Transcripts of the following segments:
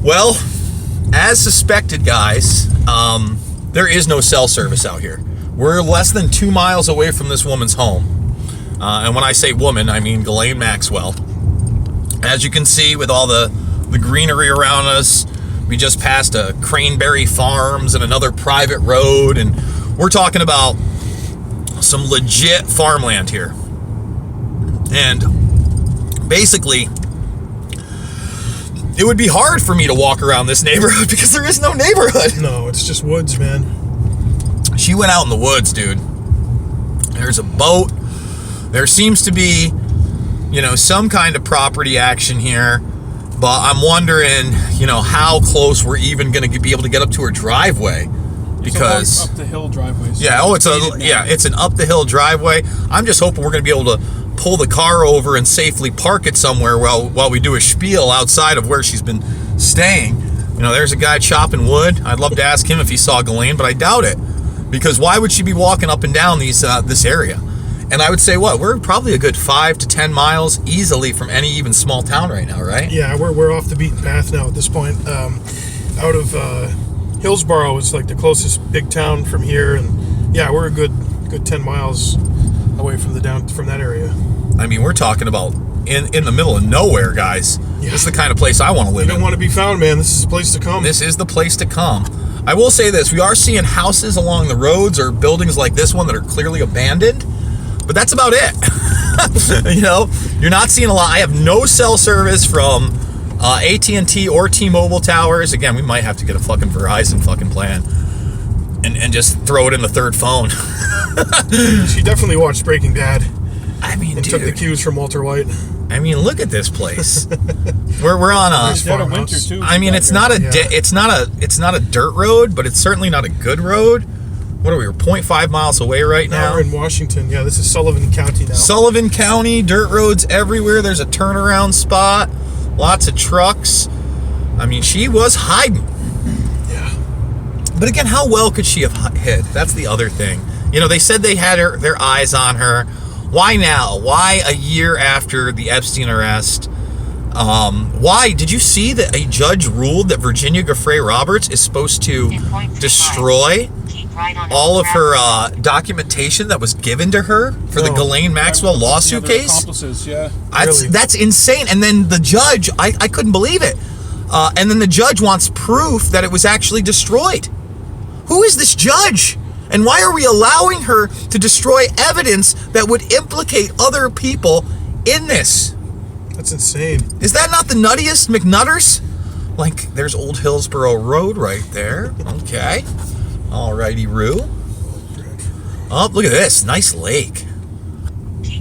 Well, as suspected, guys, there is no cell service out here. We're less than 2 miles away from this woman's home. And when I say woman, I mean Ghislaine Maxwell. As you can see with all the greenery around us, we just passed a Craneberry Farms and another private road, and we're talking about some legit farmland here. And basically, it would be hard for me to walk around this neighborhood because there is no neighborhood. No, it's just woods, man. She went out in the woods, dude. There's a boat. There seems to be, some kind of property action here. But I'm wondering, how close we're even going to be able to get up to her driveway. Because up the hill driveway. Yeah, it's an up the hill driveway. I'm just hoping we're going to be able to pull the car over and safely park it somewhere while we do a spiel outside of where she's been staying. There's a guy chopping wood. I'd love to ask him if he saw Ghislaine, but I doubt it. Because why would she be walking up and down this area? And I would say, we're probably a good 5 to 10 miles easily from any even small town right now, right? Yeah, we're off the beaten path now at this point. Out of Hillsborough is like the closest big town from here, and yeah, we're a good 10 miles away from that area. I mean, we're talking about in the middle of nowhere, guys. Yeah. This is the kind of place I want to live in. You don't want to be found, man. This is the place to come. This is the place to come. I will say this. We are seeing houses along the roads or buildings like this one that are clearly abandoned, but that's about it. You're not seeing a lot. I have no cell service from AT&T or T-Mobile towers. Again, we might have to get a fucking Verizon fucking plan and just throw it in the third phone. She definitely watched Breaking Bad. I mean, and took the cues from Walter White. I mean, look at this place. We're on a winter too. I mean, it's not a dirt road, but it's certainly not a good road. What are we? We're 0.5 miles away right now. We're in Washington. Yeah, this is Sullivan County now. Sullivan County, dirt roads everywhere. There's a turnaround spot. Lots of trucks. I mean, she was hiding. Yeah. But again, how well could she have hid? That's the other thing. They said they had their eyes on her. Why now? Why a year after the Epstein arrest? Why? Did you see that a judge ruled that Virginia Giuffre Roberts is supposed to destroy all of her documentation that was given to her for the Ghislaine Maxwell lawsuit case? Yeah. That's insane. And then the judge, I couldn't believe it. And then the judge wants proof that it was actually destroyed. Who is this judge? And why are we allowing her to destroy evidence that would implicate other people in this? That's insane. Is that not the nuttiest McNutters? Like, there's Old Hillsborough Road right there. Okay. Alrighty, Roo. Oh, look at this. Nice lake.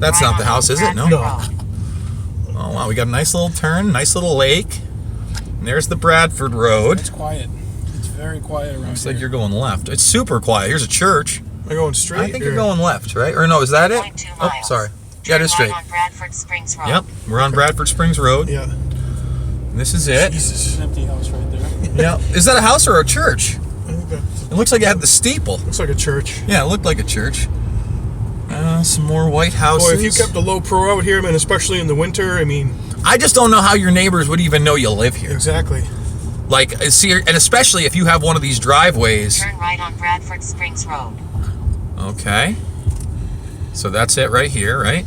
That's not the house, is it? No. Oh, wow. We got a nice little turn, nice little lake. And there's the Bradford Road. It's quiet. It's very quiet around Looks here. like you're going left. It's super quiet. Here's a church. Am I going straight? I think you're going left, right? Or no, is that it? Oh, sorry. Yeah, it is straight. On Bradford Springs Road. Yep, we're on Bradford Springs Road. Yeah. This is it. Jesus. An empty house right there. Yeah. Is that a house or a church? I think It looks like it had the steeple. looks like a church. Yeah, it looked like a church. Some more white houses. Boy, if you kept a low pro out here, man, especially in the winter, I mean... I just don't know how your neighbors would even know you live here. Exactly. Like, see, and especially if you have one of these driveways. Turn right on Bradford Springs Road. Okay. So that's it right here, right?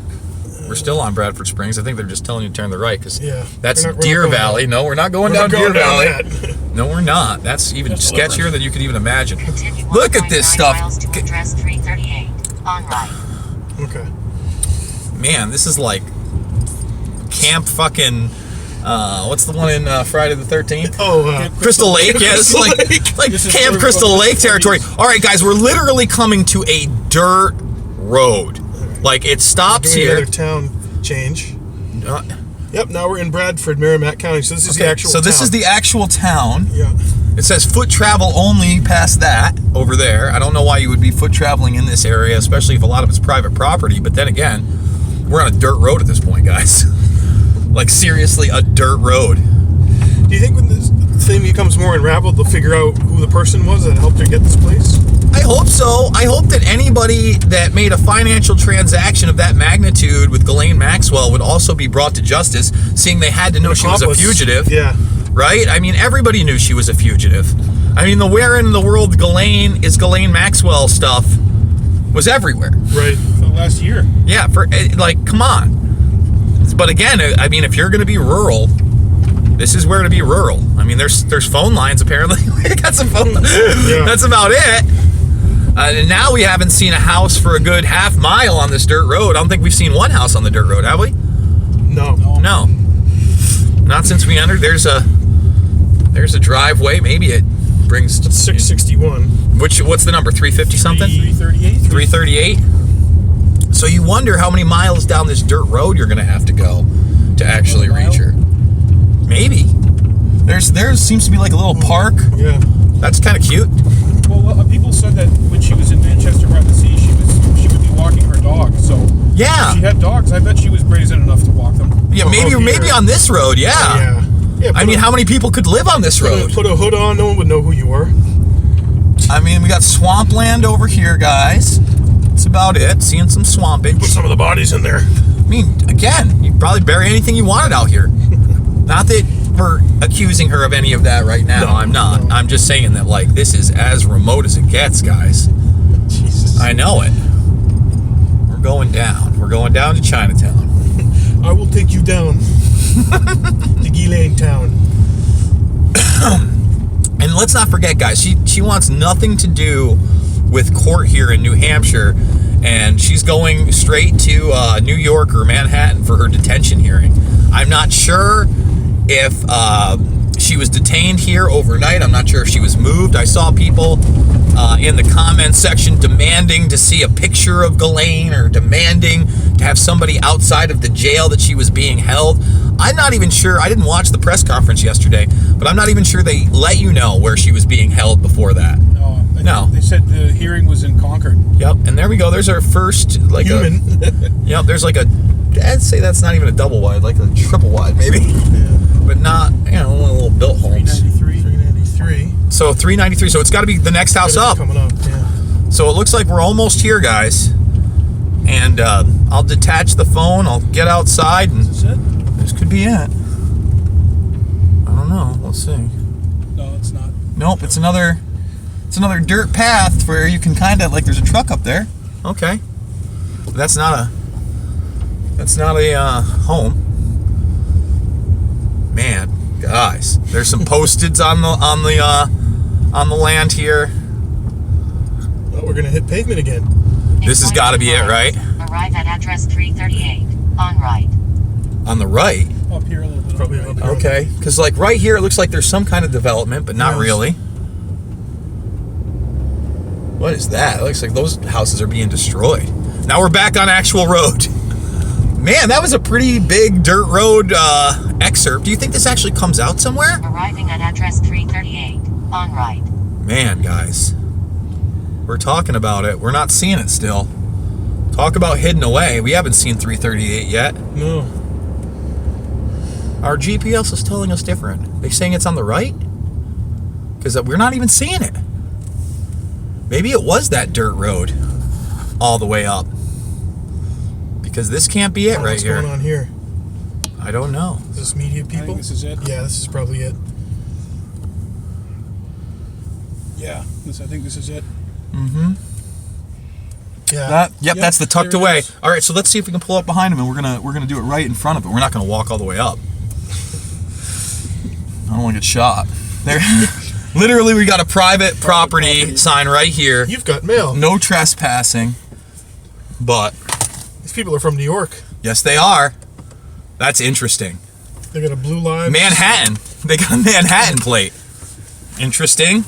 We're still on Bradford Springs. I think they're just telling you to turn the right because that's Deer Valley. No, we're not going down Deer Valley. No, we're not. That's even sketchier than you could even imagine. Look at this stuff. To address 338 on right. Okay. Man, this is like Camp fucking... what's the one in Friday the 13th? Oh, Crystal Lake. Yeah, it's like Camp Crystal Lake territory. All right, guys, we're literally coming to a dirt road. Like, it stops here. Another town change. Yep, now we're in Bradford, Merrimack County. So this is the actual town. So this is the actual town. Yeah. It says foot travel only past that over there. I don't know why you would be foot traveling in this area, especially if a lot of it's private property. But then again, we're on a dirt road at this point, guys. Like, seriously, a dirt road. Do you think when this thing becomes more unraveled, they'll figure out who the person was that helped her get this place? I hope so. I hope that anybody that made a financial transaction of that magnitude with Ghislaine Maxwell would also be brought to justice, seeing they had to know she was a fugitive. Yeah. right? I mean, everybody knew she was a fugitive. I mean, the where in the world Ghislaine Maxwell stuff was everywhere. Right. For the last year. Yeah, come on. But again, I mean, if you're going to be rural, this is where to be rural. I mean, there's phone lines apparently. We got some phone. Yeah. That's about it. And now we haven't seen a house for a good half mile on this dirt road. I don't think we've seen one house on the dirt road, have we? No. No. Not since we entered. There's a driveway. Maybe it brings It's 661. what's the number? 350 something? 338. 338. So you wonder how many miles down this dirt road you're going to have to go to actually reach her. Maybe. There seems to be like a little park. Yeah. That's kind of cute. Well, people said that when she was in Manchester by the Sea, she would be walking her dog. So Yeah. if she had dogs, I bet she was brazen enough to walk them. Yeah, maybe on this road. Yeah. Yeah. I mean, how many people could live on this road? Put a hood on, no one would know who you were. I mean, we got swampland over here, guys. That's about it. Seeing some swampage. Put some of the bodies in there. I mean, again, you could probably bury anything you wanted out here. Not that we're accusing her of any of that right now. No, I'm not. no. I'm just saying that, like, this is as remote as it gets, guys. Jesus. I know it. We're going down. We're going down to Chinatown. I will take you down to Ghislaine town. And let's not forget, guys, she wants nothing to do with court here in New Hampshire, and she's going straight to New York or Manhattan for her detention hearing. I'm not sure if she was detained here overnight. I'm not sure if she was moved. I saw people in the comments section demanding to see a picture of Ghislaine or demanding to have somebody outside of the jail that she was being held. I'm not even sure. I didn't watch the press conference yesterday, but I'm not even sure they let you know where she was being held before that. No. No. They said the hearing was in Concord. Yep, and there we go. There's our first, like, Human. Yep, there's like I'd say that's not even a double wide, like a triple wide maybe. Yeah. But not, one of the little built homes. 393. So 393, so it's got to be the next house up. Coming up, yeah. So it looks like we're almost here, guys. And I'll detach the phone, I'll get outside, and Is this it? this could be it. I don't know, let's see. No, it's not. Nope, it's another dirt path where you can kind of, like, there's a truck up there. Okay. That's not a home. Man, guys, there's some postage on the land here. Oh, we're gonna hit pavement again. This has got to be it, right? Arrive at address 338. On right. On the right. Up here a little bit. Probably Right. up here. Okay, because like right here, it looks like there's some kind of development, but not Yes. really. What is that? It looks like those houses are being destroyed. Now we're back on actual road. Man, that was a pretty big dirt road excerpt. Do you think this actually comes out somewhere? Arriving at address 338. On right. Man, guys, we're talking about it. We're not seeing it still. Talk about hidden away. We haven't seen 338 yet. No. Our GPS is telling us different. They're saying it's on the right? Because we're not even seeing it. Maybe it was that dirt road all the way up. Because this can't be it right What's here. going on here? I don't know. Is this media I people? think this is it. Yeah, this is probably it. Yeah. I think this is it. Mm-hmm. Yeah. Yep, Yep, that's the tucked there it away. is. All right, so let's see if we can pull up behind him, and we're gonna do it right in front of it. We're not gonna walk all the way up. I don't want to get shot. There, literally, we got a private property sign right here. You've got mail. No trespassing. But These people are from New York. yes, they are. That's interesting. They got a blue line. Manhattan. They got a Manhattan plate. Interesting.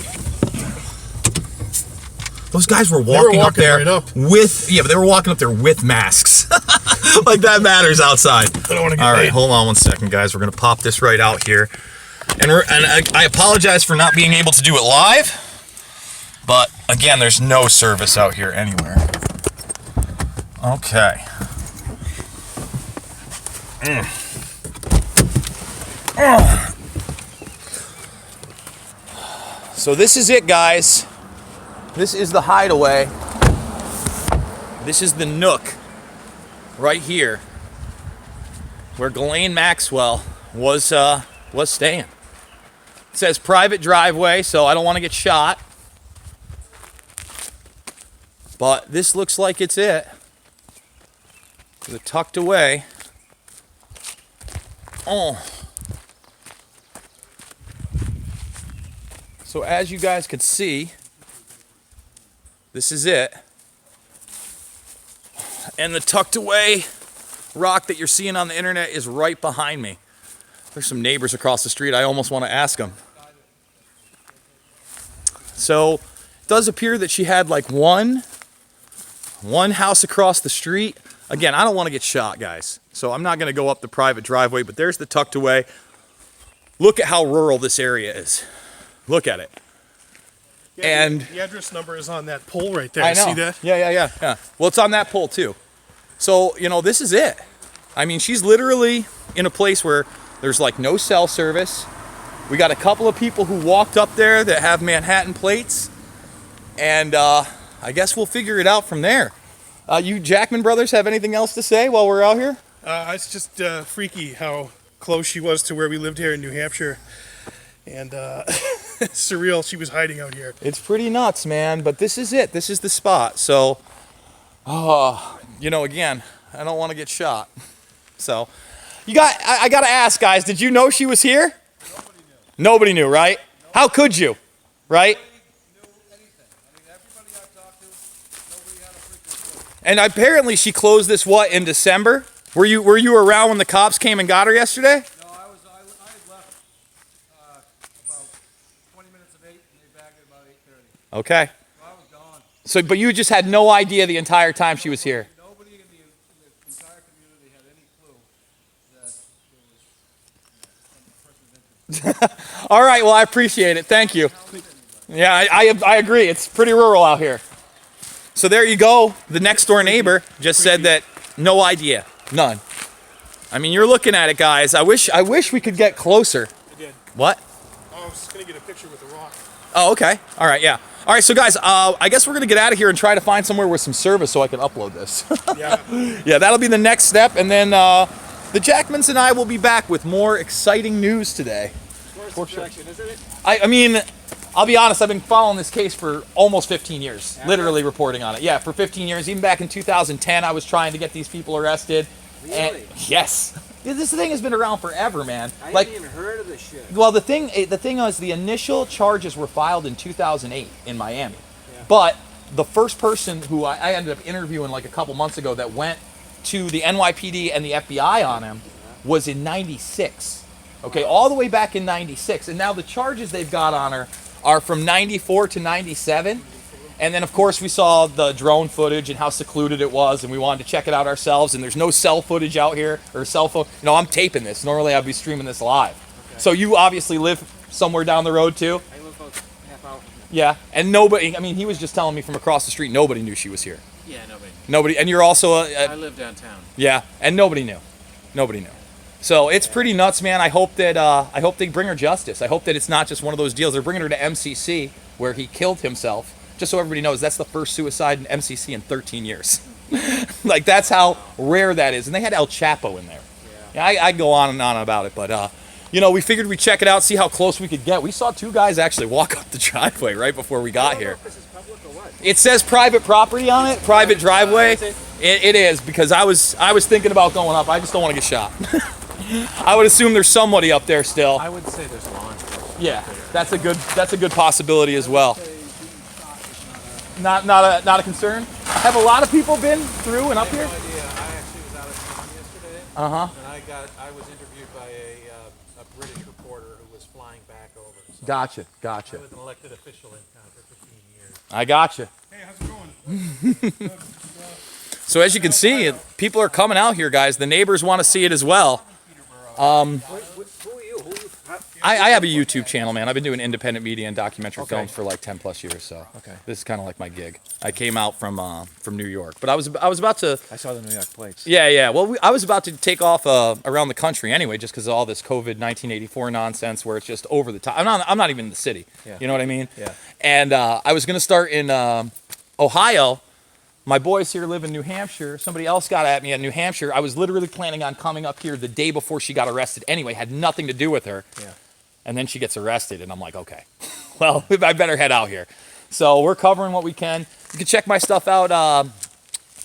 Those guys were walking up walking there right up. but they were walking up there with masks. Like that matters outside. I don't want to get All right, paid. hold on one second, guys. We're gonna pop this right out here, and I apologize for not being able to do it live, but again, there's no service out here anywhere. Okay. So this is it, guys. This is the hideaway. This is the nook right here where Ghislaine Maxwell was staying. It says private driveway, so I don't want to get shot. But this looks like it's it. With it tucked away. Oh. So as you guys can see, this is it. And the tucked away rock that you're seeing on the internet is right behind me. There's some neighbors across the street. I almost want to ask them. So it does appear that she had like one house across the street. Again, I don't want to get shot, guys. So I'm not going to go up the private driveway, but there's the tucked away. Look at how rural this area is. Look at it. Yeah, and the address number is on that pole right there. I know. See that? Yeah. Well, it's on that pole too. So, you know, this is it. I mean, she's literally in a place where there's like no cell service. We got a couple of people who walked up there that have Manhattan plates. And I guess we'll figure it out from there. You Jackman brothers have anything else to say while we're out here? It's just freaky how close she was to where we lived here in New Hampshire. And surreal she was hiding out here. It's pretty nuts, man. But this is it. This is the spot. So, you know, again, I don't want to get shot. So, I got to ask, guys, did you know she was here? Nobody knew, right? How could you, right? And apparently she closed this, what, in December? Were you around when the cops came and got her yesterday? No, I had left about 20 minutes of 8, and they bagged it about 8:30. Okay. So I was gone. So, but you just had no idea the entire time she was here? Nobody in the entire community had any clue that there was some person interested. All right, well, I appreciate it. Thank you. Yeah, I agree. It's pretty rural out here. So there you go. The next door neighbor just said that no idea. None. I mean, you're looking at it, guys. I wish we could get closer. I did. What? I was just going to get a picture with the rock. Oh, okay. All right, yeah. All right, so guys, I guess we're going to get out of here and try to find somewhere with some service so I can upload this. Yeah. Yeah, that'll be the next step. And then the Jackmans and I will be back with more exciting news today. For sure. Isn't it? I mean, I'll be honest, I've been following this case for almost 15 years, literally reporting on it. Yeah, for 15 years. Even back in 2010, I was trying to get these people arrested. Really? And, yes. This thing has been around forever, man. I Like, hadn't even heard of this shit. well, the thing was the initial charges were filed in 2008 in Miami. Yeah. But the first person who I ended up interviewing like a couple months ago that went to the NYPD and the FBI on him was in 96. Okay, all the way back in 96. And now the charges they've got on her are from 94 to 97. And then, of course, we saw the drone footage and how secluded it was, and we wanted to check it out ourselves. And there's no cell footage out here, or cell phone. You know, I'm taping this. Normally, I'd be streaming this live. Okay. So you obviously live somewhere down the road, too? I live about half hour. Yeah. And nobody, I mean, he was just telling me from across the street, nobody knew she was here. Yeah, nobody. Nobody, and you're also I live downtown. yeah, and nobody knew. Nobody knew. So it's pretty nuts, man. I hope that they bring her justice. I hope that it's not just one of those deals. They're bringing her to MCC where he killed himself. Just so everybody knows, that's the first suicide in MCC in 13 years. Like, that's how rare that is. And they had El Chapo in there. Yeah, I go on and on about it, but you know, we figured we'd check it out, see how close we could get. We saw two guys actually walk up the driveway right before we got here. This is public or what? It says private property on it, private driveway. It is, because I was thinking about going up. I just don't want to get shot. I would assume there's somebody up there still. I would say there's law enforcement. Yeah, that's a good possibility as well. Not a concern. Have a lot of people been through and up here? I have no idea. I actually was out of town yesterday. And I was interviewed by a British reporter who was flying back over. So Gotcha. I was an elected official in town for 15 years. I gotcha. Hey, how's it going? So as you can see, people are coming out here, guys. The neighbors want to see it as well. Who are you? I have a YouTube channel, man. I've been doing independent media and documentary films for like 10 plus years. So this is kind of like my gig. I came out from New York, but I was about to. I saw the New York plates. Yeah. Well, I was about to take off around the country anyway, just because of all this COVID 1984 nonsense, where it's just over the top. I'm not even in the city. Yeah. You know what I mean? Yeah. And I was gonna start in Ohio. My boys here live in New Hampshire. Somebody else got at me in New Hampshire. I was literally planning on coming up here the day before she got arrested anyway. Had nothing to do with her. Yeah. And then she gets arrested, and I'm like, okay, well, I better head out here. So we're covering what we can. You can check my stuff out,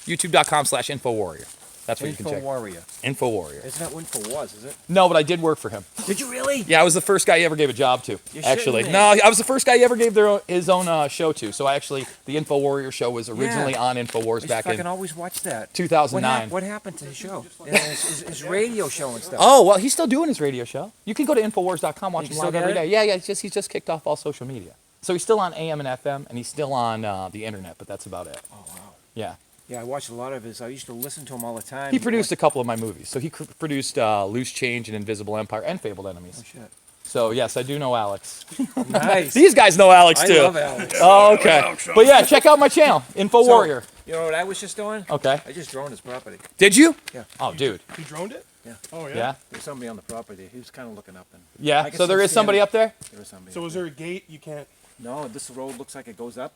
youtube.com/InfoWarrior. That's what you can check. Warrior. InfoWarrior. Isn't that what Info was, is it? No, but I did work for him. Did you really? Yeah, I was the first guy he ever gave a job to, You're actually. shitting me. No, I was the first guy he ever gave his own show to. So actually, the InfoWarrior show was originally on InfoWars I back fucking in always watch that. 2009. What happened to his show? His radio show and stuff. Oh, well, he's still doing his radio show. You can go to Infowars.com, watch You him still live got every it? day. Yeah, he's just kicked off all social media. So he's still on AM and FM, and he's still on the internet, but that's about it. Oh, wow. Yeah. Yeah, I watched a lot of his. I used to listen to him all the time. He produced a couple of my movies. So he produced Loose Change and Invisible Empire and Fabled Enemies. Oh, shit. So, yes, I do know Alex. Nice. These guys know Alex, I too. love Alex. Oh, okay. But yeah, check out my channel, InfoWarrior. You know what I was just doing? Okay. I just droned his property. Did you? Yeah. Oh, dude. You droned it? Yeah. Oh, yeah? Yeah? There's somebody on the property. He was kind of looking up. And Yeah. I guess So there I'm is somebody standing- up there? There is somebody. So up is there a gate you can't... No, this road looks like it goes up,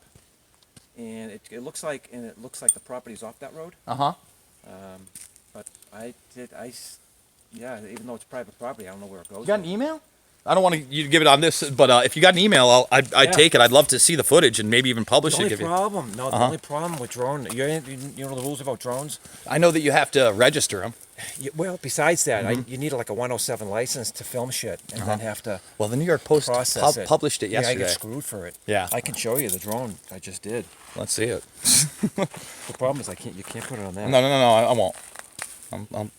and it looks like the property's off that road. Uh-huh. But yeah, even though it's private property, I don't know where it goes. You got an email? I don't want you to give it on this, but if you got an email, I'd Yeah. take it. I'd love to see the footage and maybe even publish The it. only Give you. problem, the only problem with drone, you know the rules about drones. I know that you have to register them. Well, besides that, you need like a 107 license to film shit, and then have to Well, the New York Post process it. published it Yeah, I yesterday. get screwed for it. Yeah. I can show you the drone I just did. Let's see it. The problem is you can't put it on that. No, I won't.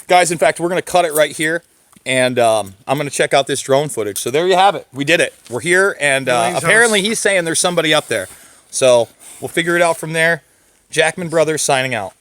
Guys, in fact, we're going to cut it right here, and I'm going to check out this drone footage. So there you have it. We did it. We're here, and Elaine's apparently house. he's saying there's somebody up there. So we'll figure it out from there. Jackman Brothers signing out.